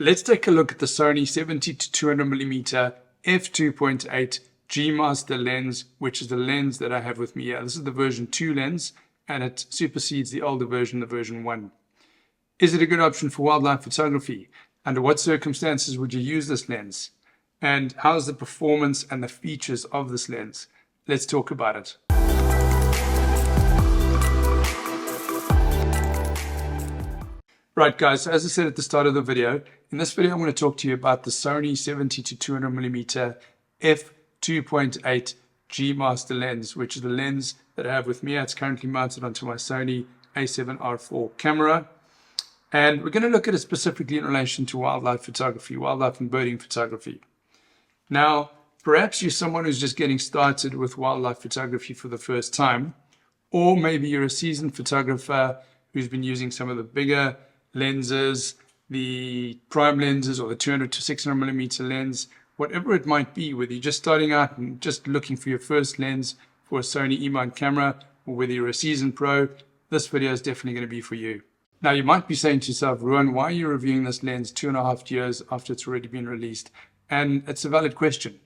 Let's take a look at the Sony 70 to 200mm f2.8 G Lens, which is the lens that I have with me here. This is the version 2 lens, and it supersedes the older version, the version 1. Is it a good option for wildlife photography? Under what circumstances would you use this lens? And how's the performance and the features of this lens? Let's talk about it. Right guys, so as I said at the start of the video, in this video I'm going to talk to you about the Sony 70 to 200mm f2.8 G Lens, which is the lens that I have with me. It's currently mounted onto my Sony a7R4 camera. And we're going to look at it specifically in relation to wildlife photography, wildlife and birding photography. Now, perhaps you're someone who's just getting started with wildlife photography for the first time, or maybe you're a seasoned photographer who's been using some of the bigger lenses, the prime lenses or the 200 to 600mm lens, whatever it might be, whether you're just starting out and just looking for your first lens for a Sony E-mount camera, or whether you're a seasoned pro, this video is definitely going to be for you. Now you might be saying to yourself, Ruan, why are you reviewing this lens 2.5 years after it's already been released? And it's a valid question.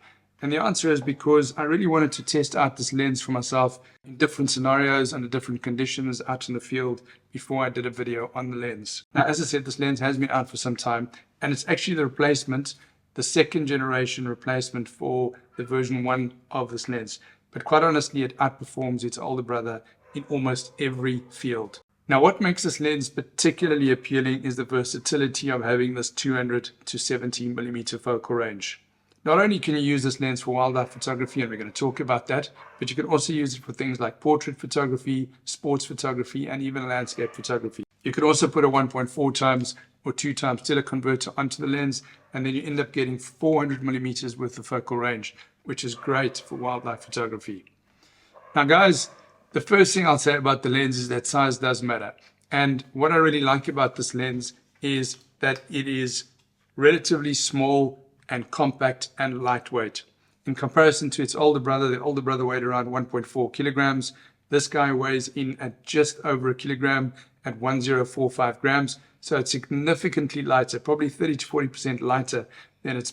And the answer is because I really wanted to test out this lens for myself in different scenarios, under different conditions out in the field before I did a video on the lens. Now, as I said, this lens has been out for some time, and it's actually the replacement, the second generation replacement for the version 1 of this lens. But quite honestly, it outperforms its older brother in almost every field. Now, what makes this lens particularly appealing is the versatility of having this 200 to 70mm focal range. Not only can you use this lens for wildlife photography, and we're going to talk about that, but you can also use it for things like portrait photography, sports photography, and even landscape photography. You could also put a 1.4 times or 2 times teleconverter onto the lens, and then you end up getting 400mm worth of focal range, which is great for wildlife photography. Now guys, the first thing I'll say about the lens is that size does matter. And what I really like about this lens is that it is relatively small and compact and lightweight. In comparison to its older brother, the older brother weighed around 1.4 kilograms. This guy weighs in at just over a kilogram at 1045 grams. So it's significantly lighter, probably 30 to 40% lighter than the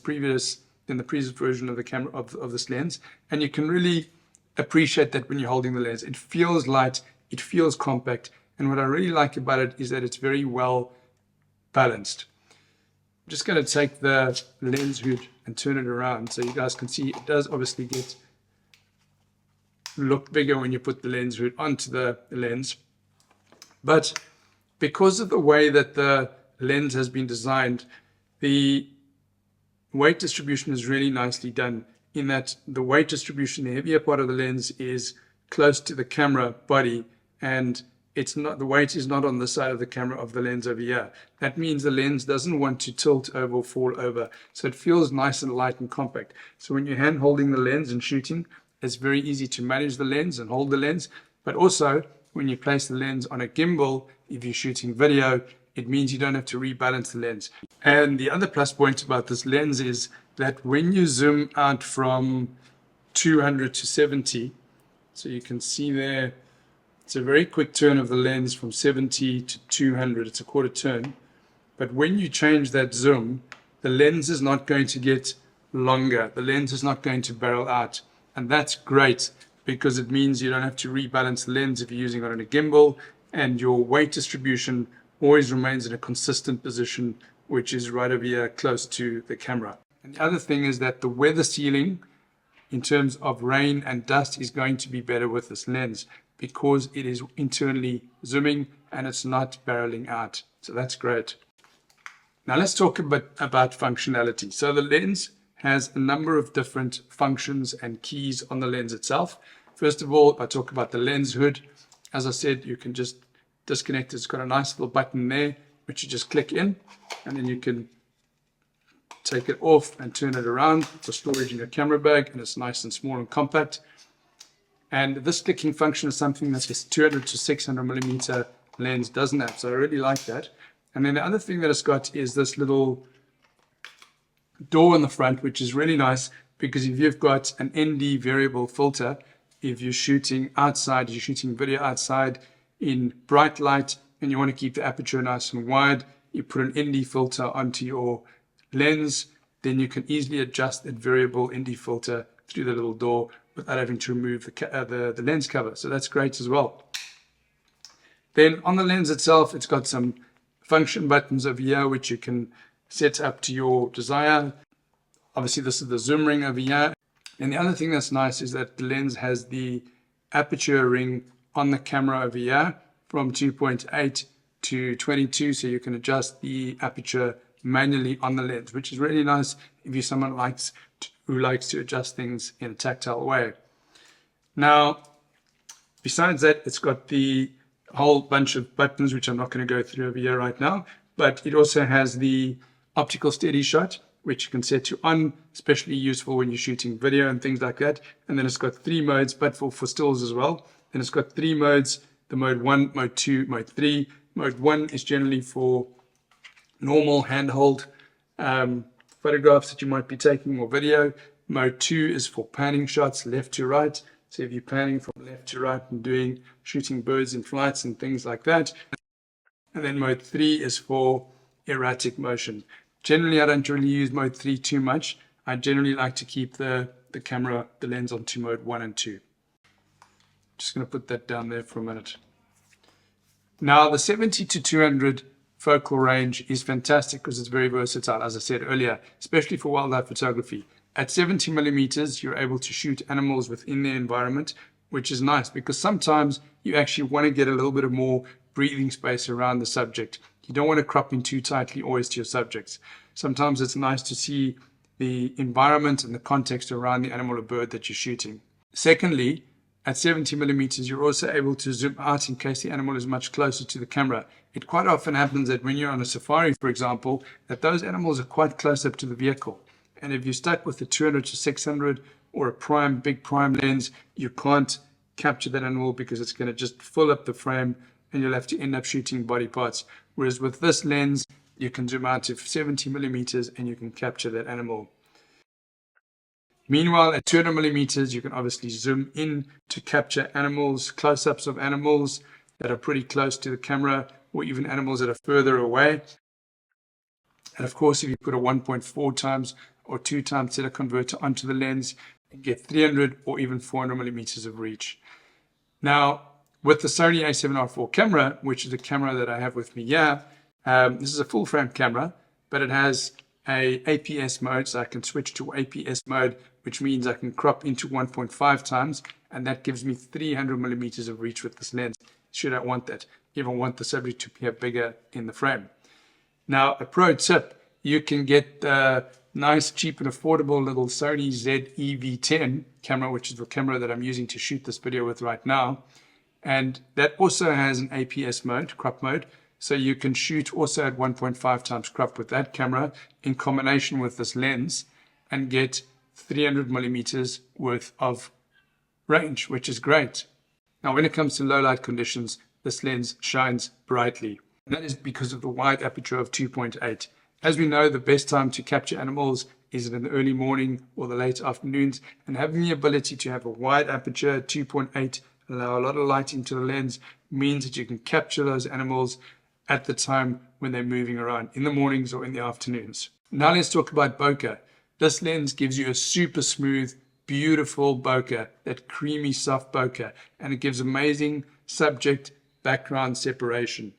previous version of the camera of this lens. And you can really appreciate that when you're holding the lens. It feels light, it feels compact. And what I really like about it is that it's very well balanced. I'm just going to take the lens hood and turn it around so you guys can see it does obviously look bigger when you put the lens hood onto the lens. But because of the way that the lens has been designed, the weight distribution is really nicely done, in that the weight distribution, the heavier part of the lens is close to the camera body, and it's not, the weight is not on the side of the camera of the lens over here. That means the lens doesn't want to tilt over or fall over. So it feels nice and light and compact. So when you're hand holding the lens and shooting, it's very easy to manage the lens and hold the lens. But also when you place the lens on a gimbal, if you're shooting video, it means you don't have to rebalance the lens. And the other plus point about this lens is that when you zoom out from 200 to 70, so you can see there, it's a very quick turn of the lens from 70 to 200. It's a quarter turn. But when you change that zoom, the lens is not going to get longer. The lens is not going to barrel out. And that's great because it means you don't have to rebalance the lens if you're using it on a gimbal, and your weight distribution always remains in a consistent position, which is right over here close to the camera. And the other thing is that the weather sealing in terms of rain and dust is going to be better with this lens, because it is internally zooming and it's not barreling out. So that's great. Now let's talk a bit about functionality. So the lens has a number of different functions and keys on the lens itself. First of all, if I talk about the lens hood, as I said, you can just disconnect it. It's got a nice little button there, which you just click in, and then you can take it off and turn it around for storage in your camera bag, and it's nice and small and compact. And this clicking function is something that this 200 to 600mm lens doesn't have, so I really like that. And then the other thing that it's got is this little door on the front, which is really nice because if you've got an ND variable filter, if you're shooting outside, you're shooting video outside in bright light, and you want to keep the aperture nice and wide, you put an ND filter onto your lens, then you can easily adjust that variable ND filter through the little door without having to remove the lens cover. So that's great as well. Then on the lens itself, it's got some function buttons over here which you can set up to your desire. Obviously, this is the zoom ring over here. And the other thing that's nice is that the lens has the aperture ring on the camera over here from 2.8 to 22, so you can adjust the aperture manually on the lens, which is really nice if you're someone who likes to adjust things in a tactile way. Now, besides that, it's got the whole bunch of buttons, which I'm not going to go through over here right now, but it also has the optical steady shot, which you can set to on, especially useful when you're shooting video and things like that. And then it's got 3 modes, but for stills as well. And it's got 3 modes, the mode 1, mode 2, mode 3. Mode 1 is generally for normal handhold photographs that you might be taking or video. Mode 2 is for panning shots left to right. So if you're panning from left to right and shooting birds in flights and things like that. And then mode 3 is for erratic motion. Generally, I don't really use mode 3 too much. I generally like to keep the lens onto mode 1 and 2. Just going to put that down there for a minute. Now, the 70 to 200 focal range is fantastic because it's very versatile, as I said earlier, especially for wildlife photography. At 70 millimeters, you're able to shoot animals within their environment, which is nice because sometimes you actually want to get a little bit of more breathing space around the subject. You don't want to crop in too tightly always to your subjects. Sometimes it's nice to see the environment and the context around the animal or bird that you're shooting. Secondly, at 70 millimeters, you're also able to zoom out in case the animal is much closer to the camera. It quite often happens that when you're on a safari, for example, that those animals are quite close up to the vehicle. And if you're stuck with a 200 to 600 or a big prime lens, you can't capture that animal because it's going to just fill up the frame and you'll have to end up shooting body parts. Whereas with this lens, you can zoom out to 70 millimeters and you can capture that animal. Meanwhile, at 200 millimeters, you can obviously zoom in to capture animals, close-ups of animals that are pretty close to the camera, or even animals that are further away. And of course, if you put a 1.4 times or 2 times teleconverter onto the lens, you get 300 or even 400 millimeters of reach. Now, with the Sony a7R IV camera, which is the camera that I have with me here, this is a full frame camera, but it has a APS mode, so I can switch to APS mode, which means I can crop into 1.5 times, and that gives me 300 millimeters of reach with this lens, should I want that, if I want the subject to appear bigger in the frame. Now, a pro tip, you can get the nice, cheap, and affordable little Sony ZEV10 camera, which is the camera that I'm using to shoot this video with right now. And that also has an APS mode, crop mode. So you can shoot also at 1.5 times crop with that camera in combination with this lens and get 300 millimeters worth of range, which is great. Now, when it comes to low light conditions, this lens shines brightly. And that is because of the wide aperture of 2.8. As we know, the best time to capture animals is in the early morning or the late afternoons. And having the ability to have a wide aperture, 2.8, allow a lot of light into the lens, means that you can capture those animals at the time when they're moving around, in the mornings or in the afternoons. Now let's talk about bokeh. This lens gives you a super smooth, beautiful bokeh, that creamy, soft bokeh, and it gives amazing subject background separation.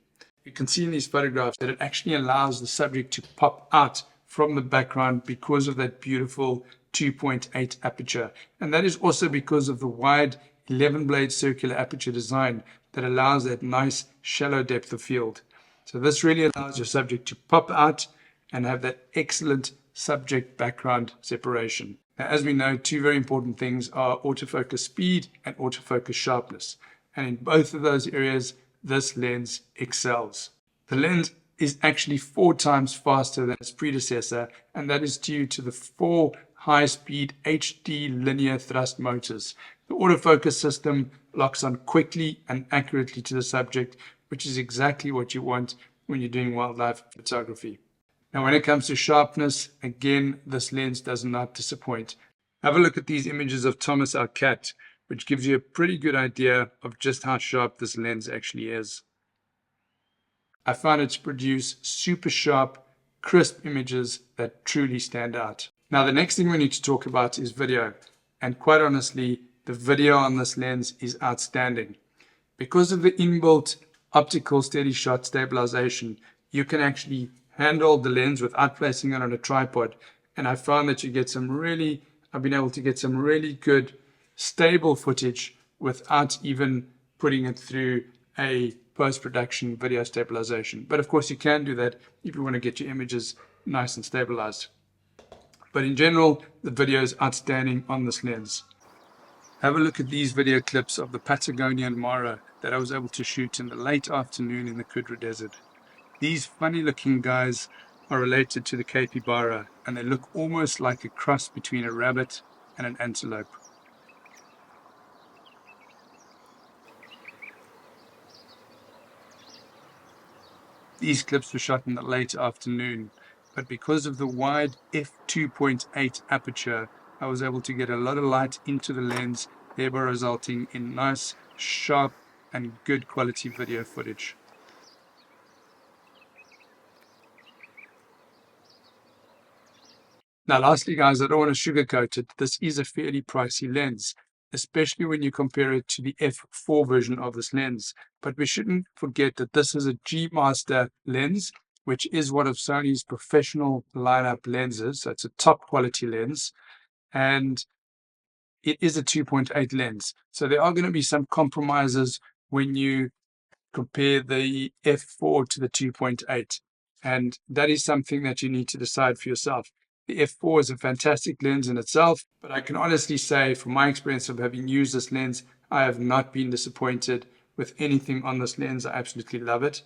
You can see in these photographs that it actually allows the subject to pop out from the background because of that beautiful 2.8 aperture. And that is also because of the wide 11 blade circular aperture design that allows that nice shallow depth of field. So this really allows your subject to pop out and have that excellent subject background separation. Now, as we know, 2 very important things are autofocus speed and autofocus sharpness. And in both of those areas, this lens excels. The lens is actually 4 times faster than its predecessor, and that is due to the 4 high-speed HD linear thrust motors. The autofocus system locks on quickly and accurately to the subject, which is exactly what you want when you're doing wildlife photography. Now, when it comes to sharpness, again, this lens does not disappoint. Have a look at these images of Thomas our cat, which gives you a pretty good idea of just how sharp this lens actually is. I found it to produce super sharp, crisp images that truly stand out. Now, the next thing we need to talk about is video. And quite honestly, the video on this lens is outstanding. Because of the inbuilt optical steady shot stabilization, you can actually handle the lens without placing it on a tripod. And I found that I've been able to get some really good, stable footage without even putting it through a post-production video stabilization. But of course you can do that if you want to get your images nice and stabilized. But in general, the video is outstanding on this lens. Have a look at these video clips of the Patagonian Mara that I was able to shoot in the late afternoon in the Kudra Desert. These funny looking guys are related to the capybara, and they look almost like a cross between a rabbit and an antelope. These clips were shot in the late afternoon, but because of the wide f2.8 aperture, I was able to get a lot of light into the lens, thereby resulting in nice, sharp, and good quality video footage. Now lastly guys, I don't want to sugarcoat it, this is a fairly pricey lens, especially when you compare it to the f4 version of this lens. But we shouldn't forget that this is a G Master lens, which is one of Sony's professional lineup lenses. So it's a top quality lens, and it is a 2.8 lens. So there are going to be some compromises when you compare the f4 to the 2.8. And that is something that you need to decide for yourself. The f4 is a fantastic lens in itself, but I can honestly say from my experience of having used this lens, I have not been disappointed with anything on this lens. I absolutely love it.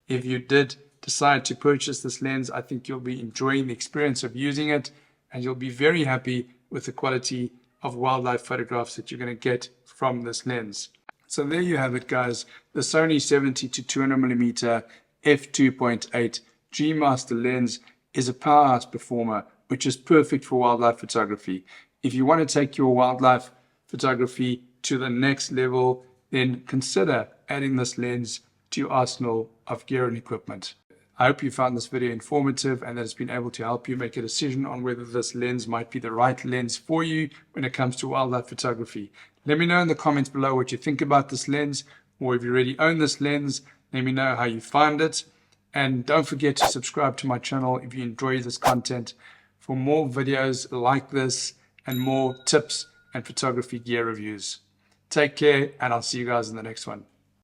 If you did decide to purchase this lens, I think you'll be enjoying the experience of using it, and you'll be very happy with the quality of wildlife photographs that you're going to get from this lens. So there you have it guys, the Sony 70 to 200mm f2.8 G Master lens is a powerhouse performer, which is perfect for wildlife photography. If you want to take your wildlife photography to the next level, then consider adding this lens to your arsenal of gear and equipment. I hope you found this video informative and that it's been able to help you make a decision on whether this lens might be the right lens for you when it comes to wildlife photography. Let me know in the comments below what you think about this lens, or if you already own this lens, let me know how you find it. And don't forget to subscribe to my channel if you enjoy this content for more videos like this and more tips and photography gear reviews. Take care, and I'll see you guys in the next one.